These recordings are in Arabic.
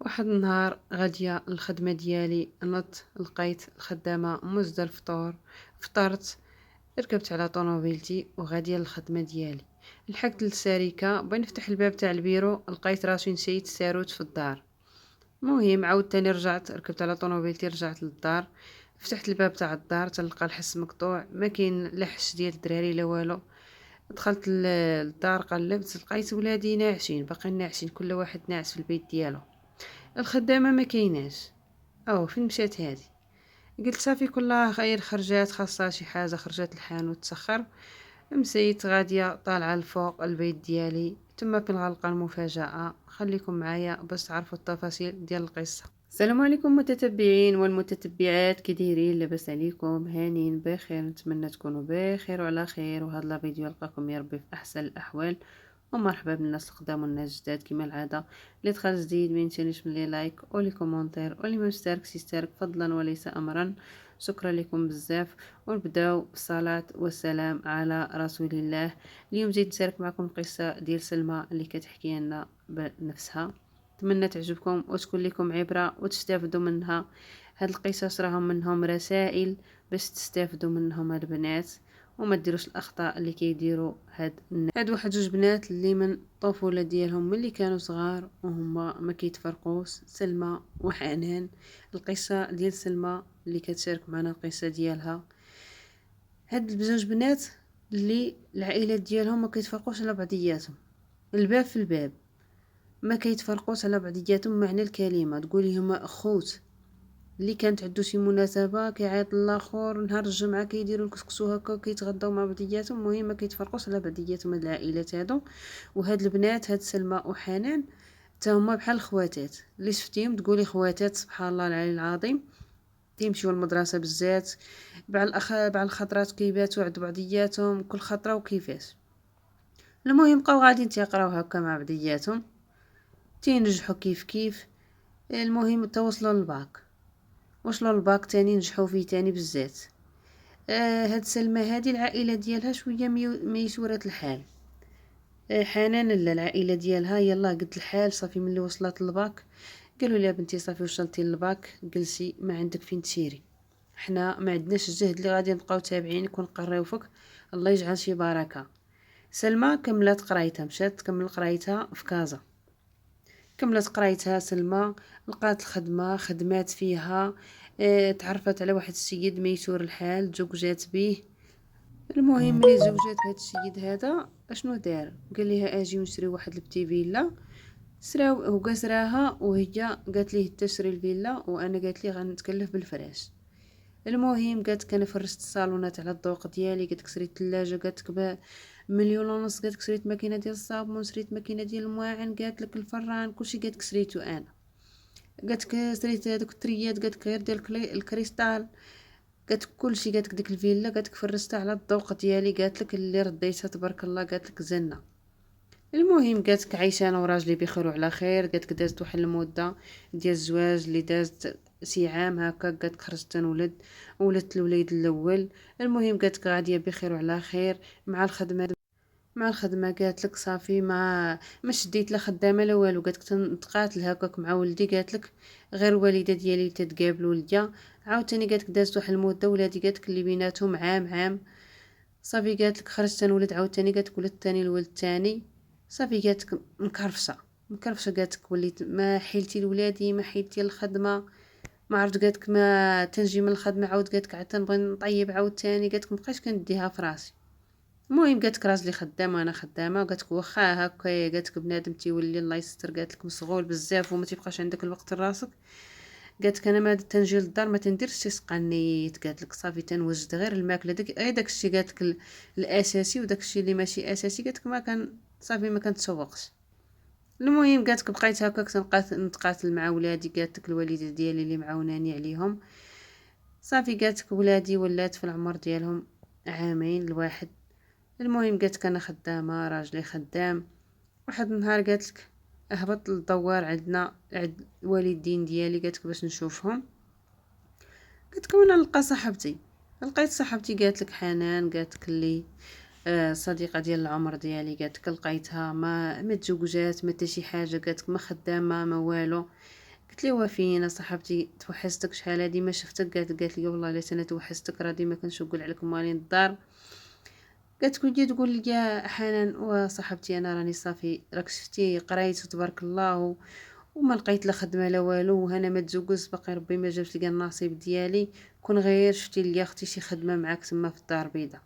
واحد النهار غادية الخدمة ديالي نط لقيت الخدامة موجدة الفطور. فطرت، ركبت على طوموبيلتي وغادية للخدمة ديالي. لحقت للساركة بغيت نفتح الباب تاع البيرو، لقيت راسي نسيت الساروت في الدار. المهم عاود تاني رجعت، ركبت على طوموبيلتي رجعت للدار. فتحت الباب تاع الدار تلقى الحس مقطوع، ما كاين لا حس ديال الدراري لا والو. دخلت للدار قلبت، لقيت ولادي ناعسين، باقيين ناعسين، كل واحد ناعس في البيت ديالو. الخدامة ما كايناش. او فين مشات هادي؟ قلت صافي كلها خير، خرجات خاصها شي حاجه، خرجت الحانوت تسخر. مشيت غاديه طالعه الفوق البيت ديالي، تما فين غنلقى المفاجاه. خليكم معايا باش تعرفوا التفاصيل ديال القصه. السلام عليكم متتبعين والمتتبعات، كي دايرين؟ لاباس عليكم؟ هانين بخير؟ نتمنى تكونوا بخير وعلى خير، وهذا الفيديو يلقاكم يا ربي في احسن الاحوال. ومرحبا بالناس القدام والناس الجداد كما العاده. اللي دخل جديد ما ينسانيش من لي لايك ولي كومونتير، واللي ما مشتركش يشترك فضلا وليس امرا. شكرا لكم بزاف. ونبداو بالصلاه والسلام على رسول الله. اليوم جيت نشارك معكم قصه ديال سلمى اللي كتحكي لنا بنفسها. نتمنى تعجبكم وتكون لكم عبره وتستافدوا منها. هاد القصص راهم منهم رسائل باش تستافدوا منهم البنات، وما ديروش الاخطاء اللي كيديروا هاد واحد جوج بنات اللي من الطفوله ديالهم ملي كانوا صغار وهما ما كيتفرقوش، سلمى وحنان. القصه ديال سلمى اللي كتشارك معنا القصه ديالها. هاد بجوج بنات اللي العائلات ديالهم ما كيتفرقوش على بعضياتهم، الباب في الباب، ما كيتفرقوش على بعضياتهم معنى الكلمه. تقولي هما اخوت، اللي كانت عندو شي مناسبه كيعيط للاخر، نهار الجمعه كيديروا الكسكسو هكا كيتغداو مع بعضياتهم. المهم ما كيتفرقوش على بعضياتهم هاد العائلات هادو. وهاد البنات هاد سلمى وحنان حتى هما بحال خواتات، اللي شفتيهم تقولي خواتات. سبحان الله العلي العظيم. تيمشيو المدرسه بزاف، بعض الخطرات كيباتوا عند بعضياتهم، كل خطره وكيفاش. المهم بقاو غاديين تيقراو هكا مع بعضياتهم، تينجحوا كيف كيف. المهم توصلوا للباك، وصلوا للباك تاني نجحوا فيه تاني بزاف. هاد سلمى هادي العائله ديالها شويه ميسوره الحال. حنان لا، العائله ديالها يلا قد الحال صافي. ملي وصلت للباك قالوا لها بنتي صافي وصلتي للباك، جلسي ما عندك فين تسيري، حنا ما عندناش الجهد اللي غادي نبقاو تابعينك ونقريو فيك، الله يجعل شي بركه. سلمى كملت قرايتها، مشات تكمل قرايتها في كازا. كملت قرايتها سلمى، لقات الخدمه، خدمات فيها. تعرفت على واحد السيد ميسور الحال، تزوجات به. المهم ملي تزوجات بهاد السيد هذا اشنو دار؟ قال لها اجي ونشري واحد البتي فيلا. سراو هو سراها، وهي قالت ليه تشري الفيلا وانا قالت لي غنتكلف بالفراش. المهم قالت انا فرشت الصالونات على الذوق ديالي، قالت شريت الثلاجه، قالت بمليون ونص، قالت شريت ماكينه ديال الصابون، شريت ماكينه ديال المواعن، قالت لك الفران، كلشي قالت شريتو انا. قالت شريت هذوك التريات، قالت غير ديال الكريستال، قالت كلشي، قالت ديك الفيلا قالت فرشتها على الذوق ديالي، قالت لك اللي رديتها تبارك الله، قالت لك زنه. المهم قالت عايشه انا وراجلي بخير وعلى خير، قالت دازت واحد المده ديال الزواج اللي دازت شي عام هكا، قالت خرجت نولد، ولدت الوليد الاول. المهم قالت غاديه بخير وعلى خير مع الخدمه. قالت لك صافي ما شديت لا خدامه لا والو، قالت تنتقاتل هكاك مع ولدي، قالت لك غير الوالده ديالي تتقابلوا ليا. عاوتاني قالت دازت واحد المده ولادي، قالت اللي بيناتهم عام. صافي قالت لك خرجت نولد عاوتاني، قالت ولدت تاني الولد تاني. صافي قالت مكرفشه، قالت وليت ما حيلتي لولادي، ما حيلتي الخدمه، ما عرفت، قالت ما تنجي من الخدمه عاود، قالت عاد تنبغي نطيب عاوتاني، قالت مابقيتش كنديها في راسي. المهم قالت راجلي خدامه وانا خدامه، وقالت واخا هكا، قالت بنادم تيولي الله يستر، قالت مشغول بزاف وما تيبقاش عندك الوقت لراسك. قالت انا ما تنجي للدار ما تنديرش شي سقانيت، قالت لك صافي تنوجد غير الماكله داكشي، قالت لك الاساسي، وداكشي اللي ماشي اساسي قالت ما كان صافي ما كنتسوقش. المهم قالت بقيت هكاك نتقاتل مع ولادي، قالت لك الوالده ديالي اللي معاوناني عليهم. صافي قالت ولادي ولات في العمر ديالهم عامين الواحد. المهم قالت انا خدامه، راجلي خدام. واحد النهار قالت لك اهبط للدوار عندنا عند الوالدين ديالي، قالت باش نشوفهم. قلت انا نلقى صاحبتي، لقيت صاحبتي قالت لك حنان، قالت لك اللي صديقه ديال العمر ديالي، قالت لك لقيتها ما تزوجات ما حتى شي حاجه، قالت لك ما خدامه ما والو. قلت لها وفين صاحبتي توحشتك شحال هادي ما شفتك. قالت لي والله لا انا توحشتك راه ديما كنشوقل عليك مالين الدار. قالت لي تقول لي يا حنان وصاحبتي انا راني صافي راك شفتي قرايت تبارك الله وما لقيت لا خدمه لا والو وهنا ما تزوجت باقي ربي ما جابش لي النصيب ديالي. كون غير شفتي لي اختي شي خدمه معاك تما في الدار البيضاء.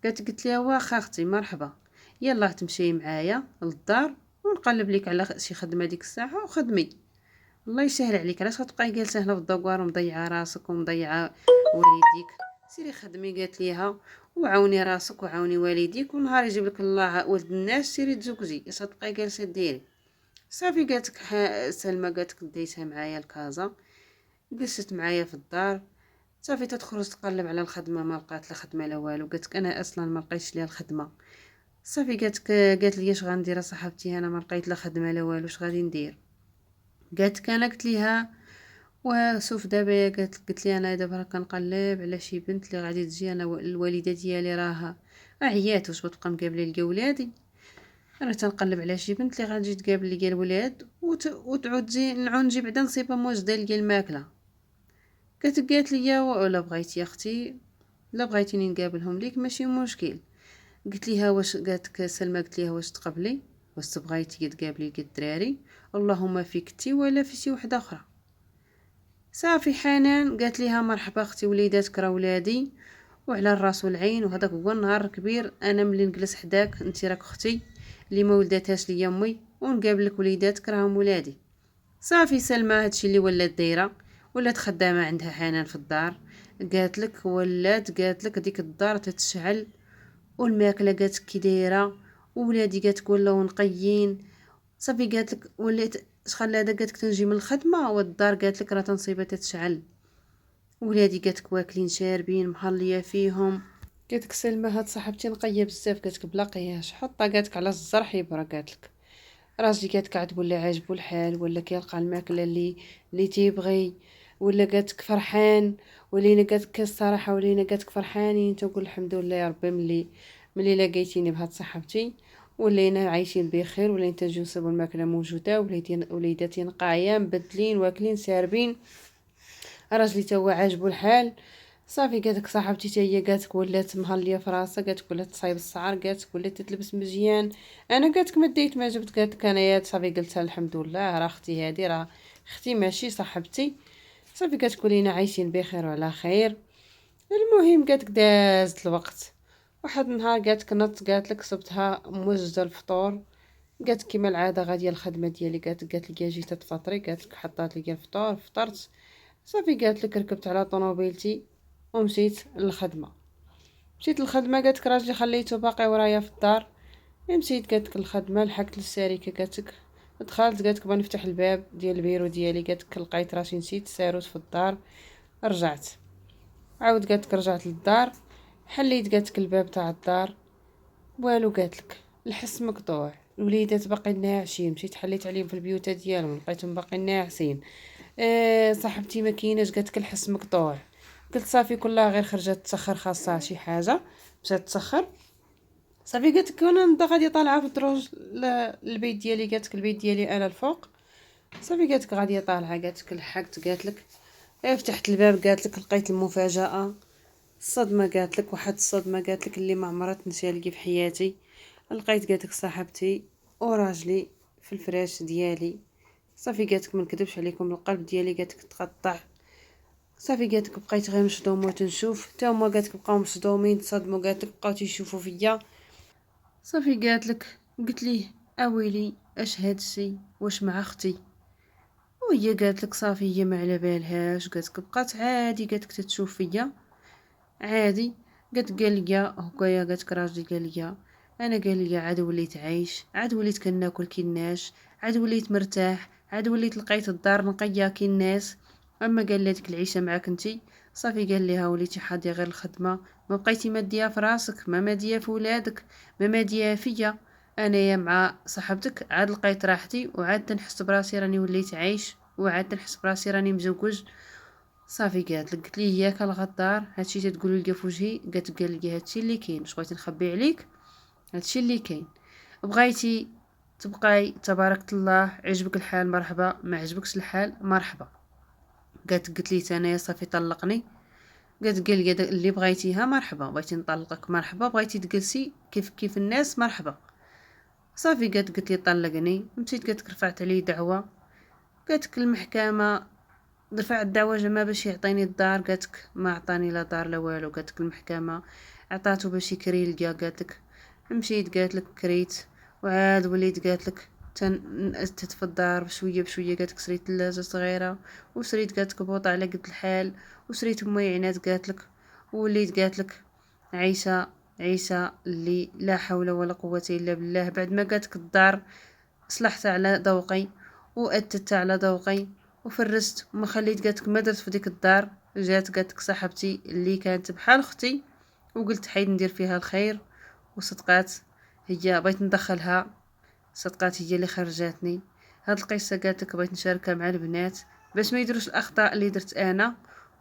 قلت لها واخا اختي مرحبا يلا تمشي معايا للدار ونقلب لك على شي خدمه ديك الساعه وخدمي. الله يسهل عليك علاش غتبقاي جالسه هنا في الدوار ومضيعه راسك ومضيعه والديك. سيري خدمي قالت ليها وعاوني راسك وعاوني والديك ونهار يجيب لك الله ولد الناس سيري تزوجي اش غتبقاي جالسه ديري. صافي قالتك سلمى قالتك ديتها معايا لكازا. جلست معايا في الدار صافي تتخرج تقلب على الخدمه ما لقات لا خدمه لا والو. قالتك انا اصلا ما لقيتش ليها الخدمه. صافي قالت لي اش غندير صاحبتي انا ما لقيت لا خدمه لا والو اش غادي ندير. قالت انا قلت ليها وشوف دابا قلت لي انا دابا راه كنقلب على شي بنت اللي غادي تجي. انا الوالده ديالي راه عيات واش بتبقى مقابله لي ولادي. انا تنقلب على شي بنت اللي غادي تقابل لي الولاد وتعود تجي نعود نجي بعدا نصيبها موجده لي الماكله. قالت لي ولا بغيتي يا اختي لا بغيتيني نقابلهم ليك ماشي مشكل. قلت ليها واش قالت سلمى قلت ليها واش تقبلي واش تبغيتي تقابلي الدراري اللهم فيك تي ولا في شي وحده اخرى. صافي حنان قالت ليها مرحبا اختي وليداتك راه ولادي وعلى الراس والعين وهذاك هو النهار كبير انا ملي نجلس حداك انت راك اختي اللي ما ولداتهاش ليا امي ونقابلك وليداتك راهم ولادي. صافي سلمى هادشي اللي ولات دايره ولات خدامه عندها حنان في الدار. قالت لك ديك الدار تتشعل والماكله قالت كي دايره وولادي قالت ولاو نقيين. صافي قالت لك وليت شحال هذا قالت لك تنجي من الخدمه والدار قالت لك راه تنصيبه تتشعل. ولادي قالت لك واكلين شاربين محليه فيهم. قالت لك سلمى هاد صاحبتي نقيه بزاف قالت لك بلا قياش حطها قالت لك على الزرح يبرا. قالت لك راجلي قالت لك عاد ولا عاجبو الحال ولا كيلقى الماكله اللي تيبغي ولا قالت لك فرحان. ولينا قالت لك الصراحه ولينا قالت لك فرحانين تنقول الحمد لله يا ربي ملي لقيتيني بهاد صاحبتي ولينا عايشين بخير ولينا تنجيو نصيبو الماكله موجوده وليداتي نقايا مبدلين واكلين شاربين. راجلي تا هو عاجبو الحال. صافي قالت لك صاحبتي حتى هي قالت لك ولات مهليه في راسها قالت لك ولات تصايب الشعر قالت لك ولات تلبس مزيان. انا قالت لك ما ديت ما جبت قالت لك انايا صافي قلتها الحمد لله راه اختي هادي راه اختي ماشي صاحبتي. صافي قالت لك ولينا عايشين بخير وعلى خير. المهم قالت لك دازت الوقت واحد النهار قالت لك نط قالت لك صبتها موجده الفطور. قالت لك كيما العاده غاديه الخدمه ديالي قالت لي جيت تفطري قالت لك حطات لي الفطور فطرت. صافي قالت لك ركبت على طوموبيلتي ومشيت للخدمه. مشيت للخدمه قالت لك راجلي خليته باقي ورايا في الدار. مشيت قالت لك الخدمه لحقت للشركه قالت لك دخلت قالت لك بنفتح الباب ديال البيرو ديالي قالت لك لقيت راسي نسيت الساروت في الدار. رجعت عاود قالت لك رجعت للدار حليت قالت لك الباب تاع الدار والو. قالت لك الحس مقطوع الوليدات باقي ناعسين مشيت حليت عليهم في البيوت ديالهم لقيتهم باقي ناعسين. صاحبتي ما كايناش قالت لك الحس مقطوع. قلت صافي كلها غير خرجت تسخر خاصها شي حاجه مشات تسخر. صافي قالت لك انا نبدا غادي طالعه في الدروج للبيت ديالي قالت لك البيت ديالي انا الفوق. صافي قالت لك غادي طالعه قالت لك لحقت قالت لك فتحت الباب قالت لك لقيت المفاجاه الصدمه. قالت لك واحد الصدمه قالت لك اللي ما عمرها تنسى لي في حياتي. لقيت قالت لك صاحبتي وراجلي في الفراش ديالي. صافي قالت لك ما نكذبش عليكم القلب ديالي قالت لك تقطع. صافي قالت لك بقيت غير مصدومه وتنشوف حتى هما قالت لك بقاو مصدومين تصدموا قالت لك بقاو تيشوفوا فيا. صافي قالت لك قلت ليه اويلي اش هادشي واش مع اختي. وهي قالت لك صافي هي ما على بالهاش قالت لك بقات عادي قالت لك تتشوف فيا عادي. قال لي هكايا قالت لك راجلي قال لي انا قال لي عاد وليت عايش عاد وليت كناكل كي الناس عاد وليت مرتاح عاد وليت لقيت الدار نقيه كي الناس. اما قال لي ديك العيشه معاك انتي صافي قال ليها وليتي حاضيه غير الخدمه ما بقيتي ماديه في راسك ما ماديه في ولادك ما ماديه فيا. انايا مع صاحبتك عاد لقيت راحتي وعاد تنحس براسي راني وليت عايش وعاد تنحس براسي راني مزوج. صافي قالت لي ياك الغدار هادشي تتقولوا لي في وجهي قال لي هادشي اللي كاين واش بغيتي نخبي عليك هادشي اللي كاين. بغيتي تبقاي تبارك الله عجبك الحال مرحبا، ما عجبكش الحال مرحبا. قالت لي انايا صافي طلقني. قالت قال لي اللي بغيتيها مرحبا، بغيتي نطلقك مرحبا، بغيتي تجلسي كيف الناس مرحبا. صافي قالت لي طلقني. مشيت قالت رفعت عليه دعوة. قالت المحكمة رفع الدعوة جما باش يعطيني الدار. قالتك ما عطاني لا دار لا والو. قالتك المحكمة عطاتو باش يكري لقا. قالتك مشيت قالتلك كريت وعاد وليت قالتلك نأتت في الدار بشويه بشويه. قالتك شريت ثلاجه صغيره وشريت قالتك بوطه على قد الحال وشريت ميعنات. قالتلك وليت قالتلك عيشه عيشه اللي لا حول ولا قوه الا بالله. بعد ما قالتك الدار صلحت على ذوقي وأتت على ذوقي وفرست وما خليت. قالتك ما درت في ديك الدار. جات قالتك صاحبتي اللي كانت بحال اختي وقلت حيد ندير فيها الخير وصدقات. هي بغيت ندخلها صدقات، هي اللي خرجاتني. هاد القصه قالتك بغيت نشاركها مع البنات باش ما يديروش الاخطاء اللي درت انا.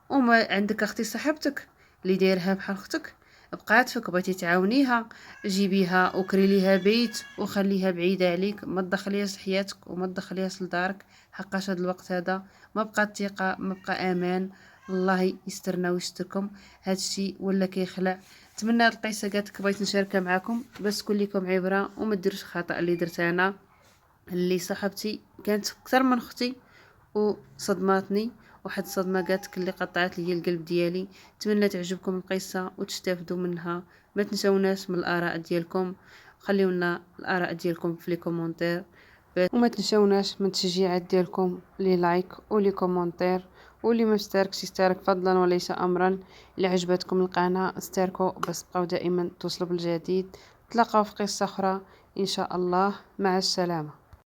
وما عندك اختي صاحبتك اللي دايرها بحال اختك بقات فيك بغيتي تعاونيها، جيبيها وكري ليها بيت وخليها بعيده عليك، ما تدخليهاش لحياتك وما تدخليهاش لدارك. حقاش هاد الوقت هذا ما بقى ثقه، ما بقى امان. الله يسترنا ويستركم. هادشي ولا كيخلع. نتمنى هاد القصه قالتك بغيت نشاركها معكم باش تكون لكم عبره وما ديروش الخطا اللي درت انا. اللي صاحبتي كانت اكثر من اختي وصدماتني واحد الصدمه قالتك اللي قطعت لي القلب ديالي. نتمنى تعجبكم القصه وتستافدوا منها. ما تنسوناش من الاراء ديالكم، خليونا الاراء ديالكم في لي كومونتير. وما تنسوناش من التشجيعات ديالكم لي لايك ولي كومونتير. واللي ما اشتركش يشترك فضلا وليس امرا. اللي عجبتكم القناه اشتركوا باش تبقاو دائما توصلوا بالجديد. تلاقاو في قصه اخرى ان شاء الله. مع السلامه.